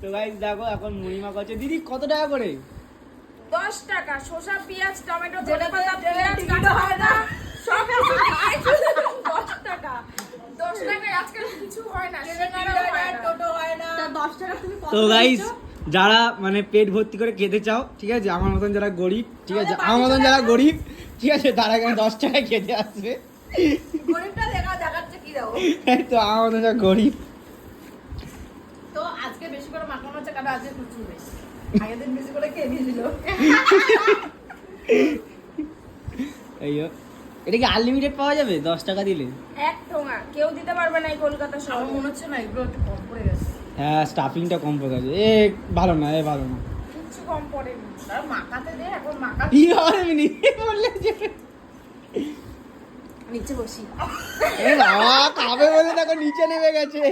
তো গাইস দেখো এখন মুড়ি মাখাচ্ছে। দিদি কত টাকা করে? 10 টাকা। শসা, পেঁয়াজ, টমেটো, ধনেপাতা, পেঁয়াজ কাটা হয় না, সব কিছু 10 টাকা। 10 টাকায় আজকাল কিছু হয় না, সিঙ্গারা হয় না, টোটো হয় না। 10 টাকা তুমি কত? তো গাইস যারা মানে পেট ভর্তি করে খেতে চাও, ঠিক আছে, আমার মতন যারা গরিব, ঠিক আছে, আমার মতন যারা গরিব, ঠিক আছে, তারা এখানে 10 টাকায় খেতে আসবে। গরিবটা দেখাচ্ছে কি দাও। তো আমার মতন যারা গরিব, তো আজকে বেশি করে মাখানো হচ্ছে কারণ আজকে প্রচুর বেশি। আগের দিন বেশি করে খেয়ে দিয়েছিল। এই এটা কি আনলিমিটেড পাওয়া যাবে 10 টাকা দিলে? এক ঠোঙা কেউ দিতে পারবে না এই কলকাতা শহরে। আমার মনে হচ্ছে না এগুলো একটু কম পড়ে গেছে। হ্যাঁ, স্টাফিংটা কম পড়ে গেছে। ভালো না, ভালো না। কিছু কম পড়েনি। আর মাখাতে দে, এখন মাখাতে কি হবে নি বললে যে নিচে বসি। এ বাবা, খাবে বলে দেখো নিচে নেমে গেছে।